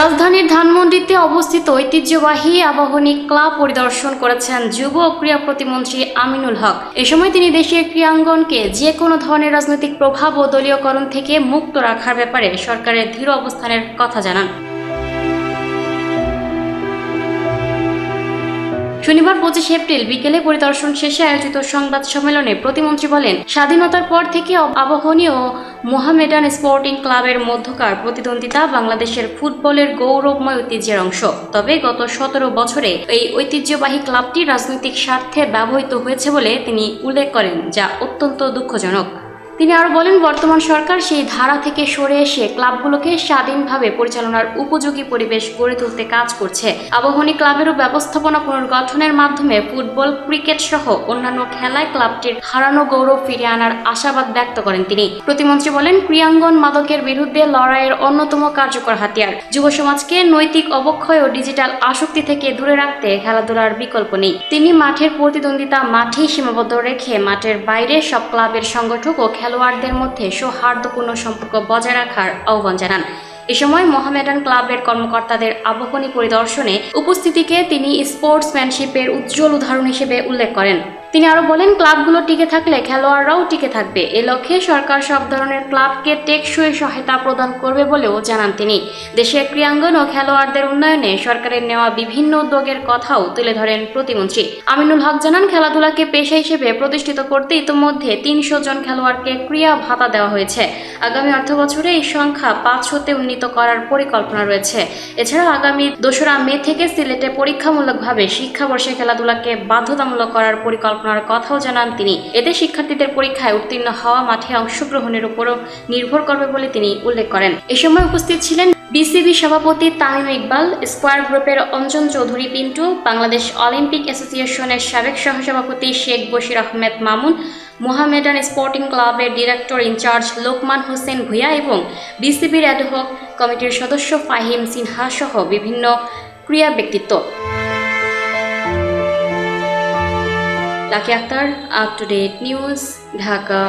রাজধানীর ধানমন্ডিতে অবস্থিত ঐতিহ্যবাহী আবাহনী ক্লাব পরিদর্শন করেছেন যুব ও ক্রীড়া প্রতিমন্ত্রী আমিনুল হক। এ সময় তিনি দেশের ক্রীড়াঙ্গনকে যে কোনো ধরনের রাজনৈতিক প্রভাব ও দলীয়করণ থেকে মুক্ত রাখার ব্যাপারে সরকারের দৃঢ় অবস্থানের কথা জানান। শনিবার 25 এপ্রিল বিকেলে পরিদর্শন শেষে আয়োজিত সংবাদ সম্মেলনে প্রতিমন্ত্রী বলেন, স্বাধীনতার পর থেকে আবাহনী ও মোহামেডান স্পোর্টিং ক্লাবের মধ্যকার প্রতিদ্বন্দ্বিতা বাংলাদেশের ফুটবলের গৌরবময় ঐতিহ্যের অংশ। তবে গত 17 বছরে এই ঐতিহ্যবাহী ক্লাবটি রাজনৈতিক স্বার্থে ব্যবহৃত হয়েছে বলে তিনি উল্লেখ করেন, যা অত্যন্ত দুঃখজনক। তিনি আরও বলেন, বর্তমান সরকার সেই ধারা থেকে সরে এসে ক্লাবগুলোকে স্বাধীনভাবে পরিচালনার উপযোগী পরিবেশ গড়ে তুলতে কাজ করছে। আবাহনী ক্লাবেরও ব্যবস্থাপনা পুনর্গঠনের মাধ্যমে ফুটবল, ক্রিকেট সহ অন্যান্য খেলায় ক্লাবটির হারানো গৌরব ফিরিয়ে আনার আশাবাদ ব্যক্ত করেন তিনি। প্রতিমন্ত্রী বলেন, ক্রীড়াঙ্গন মাদকের বিরুদ্ধে লড়াইয়ের অন্যতম কার্যকর হাতিয়ার। যুব সমাজকে নৈতিক অবক্ষয় ও ডিজিটাল আসক্তি থেকে দূরে রাখতে খেলাধুলার বিকল্প নেই। তিনি মাঠের প্রতিদ্বন্দ্বিতা মাঠেই সীমাবদ্ধ রেখে মাঠের বাইরে সব ক্লাবের সংগঠক ও খেলোয়াড়দের মধ্যে সৌহার্দ্যপূর্ণ সম্পর্ক বজায় রাখার আহ্বান জানান। এ সময় মোহামেডান ক্লাবের কর্মকর্তাদের আবাহনী পরিদর্শনে উপস্থিতিকে তিনি স্পোর্টসম্যানশিপের উজ্জ্বল উদাহরণ হিসেবে উল্লেখ করেন। তিনি আরও বলেন, ক্লাবগুলো টিকে থাকলে খেলোয়াড়রাও টিকে থাকবে। এ লক্ষ্যে সরকার সব ধরনের ক্লাবকে টেকসই সহায়তা প্রদান করবে বলেও জানান তিনি। দেশের ক্রীড়াঙ্গন ও খেলোয়াড়দের উন্নয়নে সরকারের নেওয়া বিভিন্ন উদ্যোগের কথাও তুলে ধরেন প্রতিমন্ত্রী। আমিনুল হক জানান, খেলাধুলাকে পেশা হিসেবে প্রতিষ্ঠিত করতে ইতোমধ্যে 300 জন খেলোয়াড়কে ক্রীড়া ভাতা দেওয়া হয়েছে। আগামী অর্থবছরে এই সংখ্যা 500-তে উন্নীত করার পরিকল্পনা রয়েছে। এছাড়া আগামী 2রা মে থেকে সিলেটে পরীক্ষামূলকভাবে শিক্ষাবর্ষে খেলাধুলাকে বাধ্যতামূলক করার পরিকল্পনার কথাও জানান তিনি। এতে শিক্ষার্থীদের পরীক্ষায় উত্তীর্ণ হওয়া মাঠে অংশগ্রহণের উপরও নির্ভর করবে বলে তিনি উল্লেখ করেন। এ সময় উপস্থিত ছিলেন বিসিবি সভাপতি তামিম ইকবাল, স্কয়ার গ্রুপের অঞ্জন চৌধুরী পিন্টু, বাংলাদেশ অলিম্পিক অ্যাসোসিয়েশনের সাবেক সহসভাপতি শেখ বশির আহমেদ মামুন, মোহামেডান স্পোর্টিং ক্লাবের ডিরেক্টর ইনচার্জ লোকমান হোসেন ভূঁইয়া এবং বিসিবির অ্যাডহক কমিটির সদস্য ফাহিম সিনহা সহ বিভিন্ন ক্রীড়া ব্যক্তিত্ব। Lucky Akhter, up to date news, Dhaka.